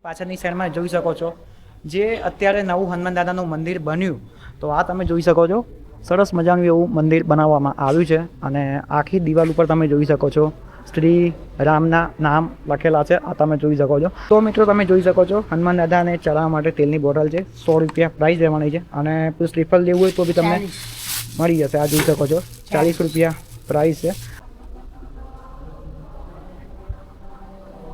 પાછળની સાઈડમાં જોઈ શકો છો જે અત્યારે નવું હનુમાન દાદાનું મંદિર બન્યું, તો આ તમે જોઈ શકો છો સરસ મજાનું એવું મંદિર બનાવવામાં આવ્યું છે અને આખી દિવાલ ઉપર તમે જોઈ શકો છો શ્રી રામના નામ લખેલા છે. આ તમે જોઈ શકો છો. તો મિત્રો તમે જોઈ શકો છો હનુમાન દાદાને ચડાવવા માટે તેલની બોટલ છે, 100 રૂપિયા પ્રાઇસ રહેવાની છે અને શ્રીફળ લેવું હોય તો બી તમને મળી જશે. આ જોઈ શકો છો 40 રૂપિયા પ્રાઇસ છે.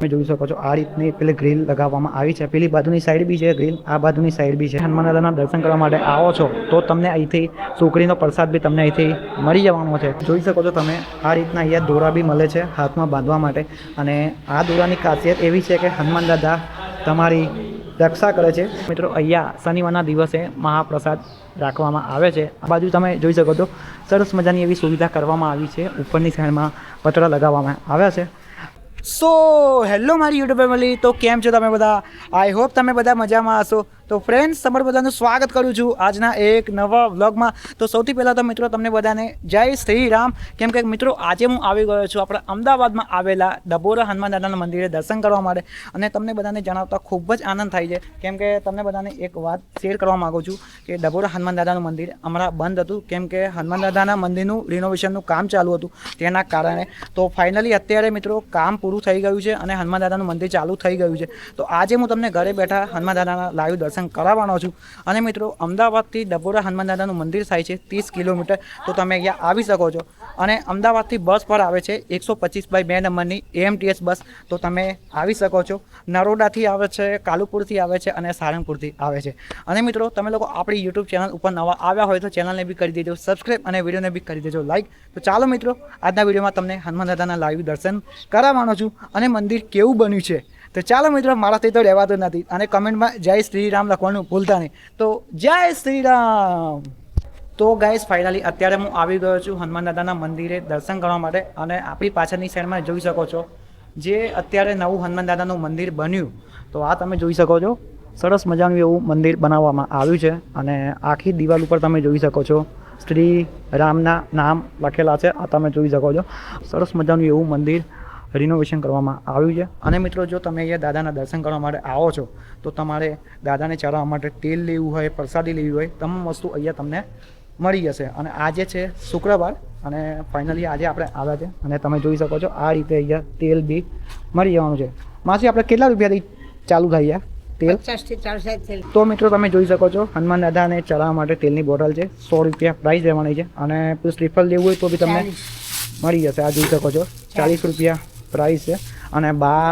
તમે જોઈ શકો છો આ રીતની પેલી ગ્રીલ લગાવવામાં આવી છે. પેલી બાજુની સાઈડ બી છે ગ્રીલ, આ બાજુની સાઈડ બી છે. હનુમાન દાદાના દર્શન કરવા માટે આવો છો તો તમને અહીંથી સુખડીનો પ્રસાદ બી તમને અહીંથી મળી જવાનો છે. જોઈ શકો છો તમે આ રીતના અહીંયા દોરા બી મળે છે હાથમાં બાંધવા માટે અને આ દોરાની ખાસિયત એવી છે કે હનુમાન દાદા તમારી રક્ષા કરે છે. મિત્રો અહીંયા શનિવારના દિવસે મહાપ્રસાદ રાખવામાં આવે છે. આ બાજુ તમે જોઈ શકો છો સરસ મજાની એવી સુવિધા કરવામાં આવી છે. ઉપરની સાઈડમાં પતરા લગાવવામાં આવ્યા છે. સો હેલો મારી યુટ્યુબ ફેમિલી, તો કેમ છો તમે બધા? આઈ હોપ તમે બધા મજામાં હશો. તો ફ્રેન્ડ્સ, તમારું બધાનું સ્વાગત કરું છું આજના એક નવા વ્લોગમાં. તો સૌથી પહેલાં તો મિત્રો તમને બધાને જય શ્રી રામ. કેમ કે મિત્રો આજે હું આવી ગયો છું આપણા અમદાવાદમાં આવેલા ડબોરા હનુમાન દાદાના મંદિરે દર્શન કરવા માટે અને તમને બધાને જણાવતા ખૂબ જ આનંદ થાય છે. કેમ કે તમને બધાને એક વાત શેર કરવા માગું છું કે ડબોરા હનુમાન દાદાનું મંદિર હમણાં બંધ હતું કેમ કે હનુમાન દાદાના મંદિરનું રિનોવેશનનું કામ ચાલુ હતું તેના કારણે. તો ફાઇનલી અત્યારે મિત્રો કામ પૂરું થઈ ગયું છે અને હનુમાન દાદાનું મંદિર ચાલુ થઈ ગયું છે. તો આજે હું તમને ઘરે બેઠા હનુમાન દાદાના લાઈવ દર્શન કરાવવાનો છું. અને મિત્રો અમદાવાદથી ડબોરા હનુમાન દાદાનું મંદિર થાય છે 30 કિલોમીટર. તો તમે અહીંયા આવી શકો છો અને અમદાવાદથી બસ પર આવે છે 125/2 નંબરની AMTS બસ. તો તમે આવી શકો છો. નરોડાથી આવે છે, કાલુપુરથી આવે છે અને સારંગપુરથી આવે છે. અને મિત્રો તમે લોકો આપણી યુટ્યુબ ચેનલ ઉપર નવા આવ્યા હોય તો ચેનલને બી કરી દેજો સબસ્ક્રાઈબ અને વિડીયોને બી કરી દેજો લાઈક. તો ચાલો મિત્રો આજના વિડીયોમાં તમને હનુમાન દાદાના લાઈવ દર્શન કરાવવાનો છું અને મંદિર કેવું બન્યું છે. તો ચાલો મિત્રો, મારાથી તો રહેવાતું નથી અને કમેન્ટમાં જય શ્રી રામ લખવાનું ભૂલતા નહીં. તો જય શ્રી રામ. તો ગાઈસ ફાઇનલી અત્યારે હું આવી ગયો છું હનુમાન દાદાના મંદિરે દર્શન કરવા માટે અને આપણી પાછળની સાઈડમાં જોઈ શકો છો જે અત્યારે નવું હનુમાન દાદાનું મંદિર બન્યું, તો આ તમે જોઈ શકો છો સરસ મજાનું એવું મંદિર બનાવવામાં આવ્યું છે અને આખી દિવાલ ઉપર તમે જોઈ શકો છો શ્રી રામના નામ લખેલા છે. આ તમે જોઈ શકો છો સરસ મજાનું એવું મંદિર રિનોવેશન કરવામાં આવ્યું છે. અને મિત્રો જો તમે અહીંયા દાદાના દર્શન કરવા માટે આવો છો તો તમારે દાદાને ચડાવવા માટે તેલ લેવું હોય, પ્રસાદી લેવી હોય, તમામ વસ્તુ અહીંયા તમને મળી જશે. અને આજે છે શુક્રવાર અને ફાઇનલી આજે આપણે આવ્યા છે અને તમે જોઈ શકો છો આ રીતે અહીંયા તેલ બી મળી જવાનું છે. માસી આપણે કેટલા રૂપિયાથી ચાલુ થાય તેલ? 50 થી 400. તો મિત્રો તમે જોઈ શકો છો હનુમાન દાદાને ચડાવવા માટે તેલની બોટલ છે, 100 રૂપિયા પ્રાઇસ રહેવાની છે અને શ્રીફળ લેવું હોય તો બી તમને મળી જશે. આ જોઈ શકો છો 40 રૂપિયા પ્રાઇસ છે અને બા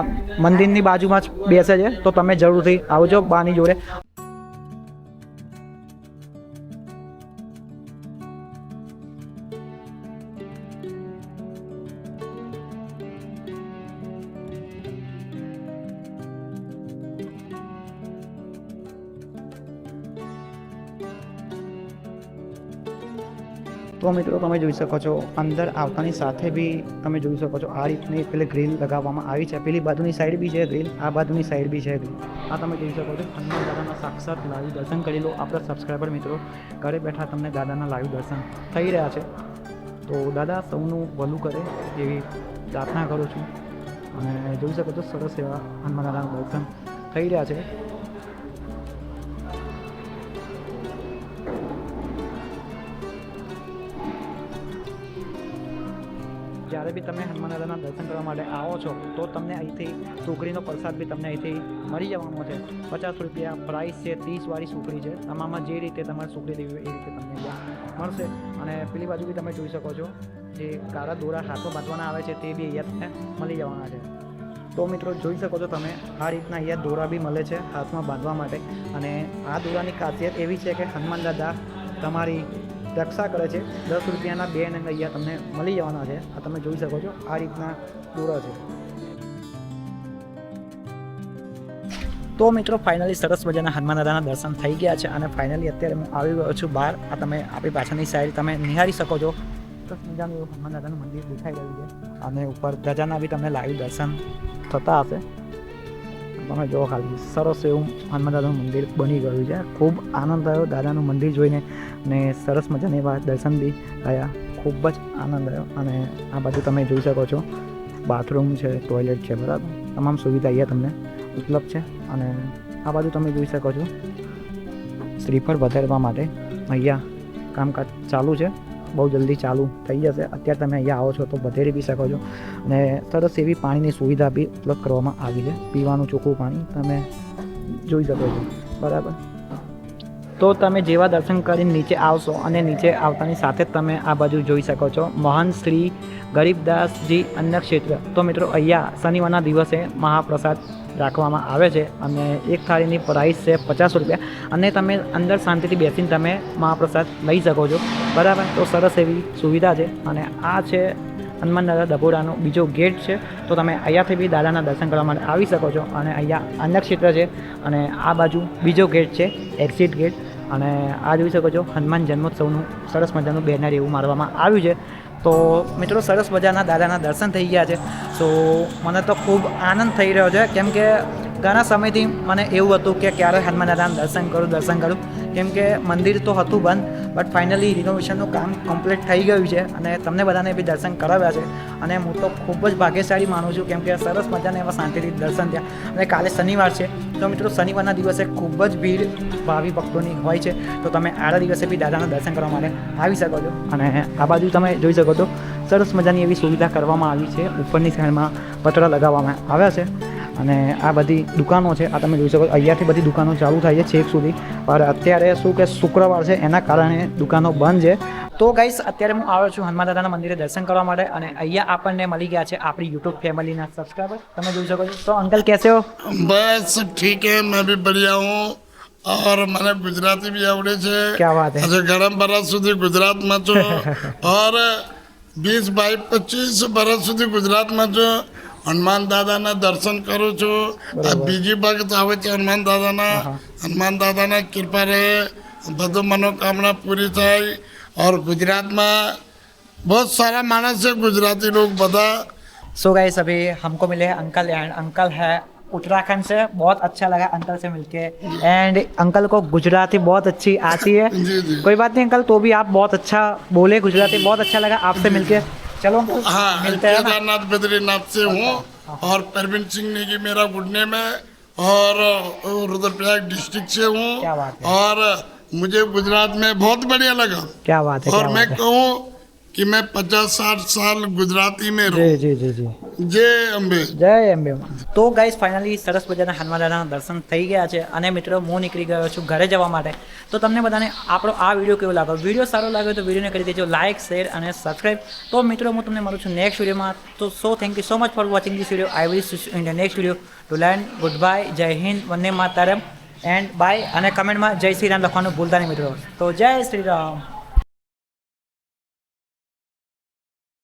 મંદિરની બાજુમાં જ બેસે છે તો તમે જરૂરથી આવજો બાની જોડે. તો મિત્રો તમે જોઈ શકો છો અંદર આવતાની સાથે બી તમે જોઈ શકો છો આ રીતની પેલી ગ્રીલ લગાવવામાં આવી છે. પેલી બાજુની સાઈડ બી છે ગ્રીલ, આ બાજુની સાઈડ બી છે ગ્રીલ. આ તમે જોઈ શકો છો હનુમાન દાદાના સાક્ષાત લાઈવ દર્શન કરી લો. આપણા સબસ્ક્રાઈબર મિત્રો ઘરે બેઠા તમને દાદાના લાઈવ દર્શન થઈ રહ્યા છે. તો દાદા સૌનું ભલું કરે એવી પ્રાર્થના કરું છું અને જોઈ શકો છો સરસ એવા હનુમાન દાદાના દર્શન થઈ રહ્યા છે. જ્યારે બી તમે હનુમાન દાદાના દર્શન કરવા માટે આવો છો તો તમને અહીંથી સુખડીનો પ્રસાદ બી તમને અહીંથી મળી જવાનો છે. 50 રૂપિયા પ્રાઇસ છે. 30 વાળી સુખડી છે. તમામાં જે રીતે તમારે સુખડી લેવી હોય એ રીતે તમને અહીંયા મળશે. અને પેલી બાજુ બી તમે જોઈ શકો છો જે કાળા દોરા હાથમાં બાંધવાના આવે છે તે બી અહીંયા તમને મળી જવાના છે. તો મિત્રો જોઈ શકો છો તમે આ રીતના અહીંયા દોરા બી મળે છે હાથમાં બાંધવા માટે અને આ દોરાની ખાસિયત એવી છે કે હનુમાન દાદા તમારી રક્ષા કરે છે. 10 રૂપિયાના 2 નંગ અહીંયા તમને મળી જવાના છે. આ તમે જોઈ શકો છો આ રીતના દોરા છે. તો મિત્રો ફાઇનલી સરસ મજાના હનુમાન દાદાના દર્શન થઈ ગયા છે અને ફાઇનલી અત્યારે હું આવી ગયો છું બહાર. આ તમે આપણી પાછળની સાઈડ તમે નિહાળી શકો છો સરસ મજાનું એવું હનુમાન દાદાનું મંદિર દેખાઈ રહ્યું છે અને ઉપર ધજાના બી તમને લાઈવ દર્શન થતા હશે. તમે જો ખાલી સરસ એવું હનુમાન દાદાનું મંદિર બની ગયું છે. ખૂબ આનંદ થયો દાદાનું મંદિર જોઈને ને સરસ મજાની એવા દર્શન બી થયા. ખૂબ જ આનંદ આવ્યો અને આ બાજુ તમે જોઈ શકો છો બાથરૂમ છે, ટોયલેટ છે, બરાબર તમામ સુવિધા અહીંયા તમને ઉપલબ્ધ છે અને આ બાજુ તમે જોઈ શકો છો શ્રીફળ વધારવા માટે અહીંયા કામકાજ ચાલુ છે, બહુ જલ્દી ચાલુ થઈ જશે. અત્યારે તમે અહીંયા આવો છો તો વધેરી બી શકો છો અને સરસ એવી પાણીની સુવિધા બી ઉપલબ્ધ કરવામાં આવી છે. પીવાનું ચોખ્ખું પાણી તમે જોઈ શકો છો, બરાબર. તો તમે જેવા દર્શન કરીને નીચે આવશો અને નીચે આવતાની સાથે જ તમે આ બાજુ જોઈ શકો છો મહંત શ્રી ગરીબદાસજી અન્ન ક્ષેત્ર. તો મિત્રો અહીંયા શનિવારના દિવસે મહાપ્રસાદ રાખવામાં આવે છે અને એક થાળીની પ્રાઇસ છે 50 રૂપિયા અને તમે અંદર શાંતિથી બેસીને તમે મહાપ્રસાદ લઈ શકો છો, બરાબર. તો સરસ એવી સુવિધા છે અને આ છે હનુમાન દાદા ડભોડાનો બીજો ગેટ છે. તો તમે અહીંયાથી બી દાદાના દર્શન કરવા માટે આવી શકો છો અને અહીંયા અન્ન ક્ષેત્ર છે અને આ બાજુ બીજો ગેટ છે, એક્ઝિટ ગેટ. અને આ જોઈ શકો છો હનુમાન જન્મોત્સવનું સરસ મજાનું બેનર એવું મારવામાં આવ્યું છે. તો મિત્રો સરસ મજાના દાદાના દર્શન થઈ ગયા છે. તો મને તો ખૂબ આનંદ થઈ રહ્યો છે, કેમ કે ઘણા સમયથી મને એવું હતું કે ક્યારે હનુમાન દાદાના દર્શન કરું કેમ કે મંદિર તો હતું બંધ, બટ ફાઇનલી રિનોવેશનનું કામ કમ્પ્લીટ થઈ ગયું છે અને તમને બધાને બી દર્શન કરાવ્યા છે અને હું તો ખૂબ જ ભાગ્યશાળી માનું છું, કેમ કે સરસ મજાના એવા શાંતિથી દર્શન થયા. અને કાલે શનિવાર છે તો મિત્રો શનિવારના દિવસે ખૂબ જ ભીડ ભાવિ ભક્તોની હોય છે. તો તમે આડા દિવસે બી દાદાના દર્શન કરવા માટે આવી શકો છો. અને આ બાજુ તમે જોઈ શકો છો સરસ મજાની એવી સુવિધા કરવામાં આવી છે. ઉપરની સાઈડમાં પતરા લગાવવામાં આવ્યા છે અને આ બધી દુકાનો છે, આ તમે જોઈ શકો અહીંયાથી બધી દુકાનો ચાલુ થાય છે છેક સુધી. પણ અત્યારે શું કે શુક્રવાર છે એના કારણે દુકાનો બંધ છે. તો ગાઈસ અત્યારે હું આવ્યો છું હનુમાન દાદાના મંદિરે દર્શન કરવા માટે અને અહીંયા આપણને મળી ગયા છે આપણી યુટ્યુબ ફેમિલીના સબસ્ક્રાઈબર. તમે જોઈ શકો છો. તો અંકલ कैसे हो? बस ठीक है, मैं भी बढ़िया हूँ और મને ગુજરાતી બી આવડે છે. क्या बात है. આજે ઘણા વર્ષ સુધી ગુજરાતમાં છું और 20 22 25 વર્ષ સુધી ગુજરાતમાં છું. હનુમાન દાદાના દર્શન કરું છું. આ બીજી વખત આવે છે હનુમાન દાદાના કૃપા રહે, બધું મનોકામના પૂરી થાય. और गुजरात में बहुत सारा मानस है, गुजराती लोग बता. सो गाइस अभी हमको मिले अंकल एंड अंकल है उत्तराखंड से. बहुत अच्छा लगा अंकल से मिलके एंड अंकल को गुजराती बहुत अच्छी आती है. जी. कोई बात नहीं अंकल, तो भी आप बहुत अच्छा बोले गुजराती, बहुत अच्छा लगा आपसे मिलके. चलो हाँ, मिलते हैं ना. केदारनाथ बद्रीनाथ से हूँ और परवीन सिंह नेगी मेरा गुडने में और रुद्रप्रयाग डिस्ट्रिक्ट से हूँ. क्या बात है. और मुझे गुजरात में बहुत बढ़िया लगा. क्या बात है. और मैं कहूँ कि मैं 50-60 साल गुजराती में रहूँ. जी जी जी जी. जय અંબે. જય અંબે. તો ગાઈસ ફાઇનલી સરસ મજાના હનુમાન દાદાના દર્શન થઈ ગયા છે અને મિત્રો હું નીકળી ગયો છું ઘરે જવા માટે. તો તમને બધાને આપણો આ વિડીયો કેવો લાગ્યો? વિડીયો સારો લાગ્યો તો વિડીયોને કરી દેજો લાઇક, શેર અને સબસ્ક્રાઈબ. તો મિત્રો હું તમને મળું છું નેક્સ્ટ વિડીયોમાં. તો thank you so much for watching this video. I will see you in the next video. To learn good bye, જય હિન્દ, વંદે માતરમ એન્ડ બાય. અને કમેન્ટમાં જય શ્રી રામ લખવાનું ભૂલતા નહીં મિત્રો. તો જય શ્રી રામ.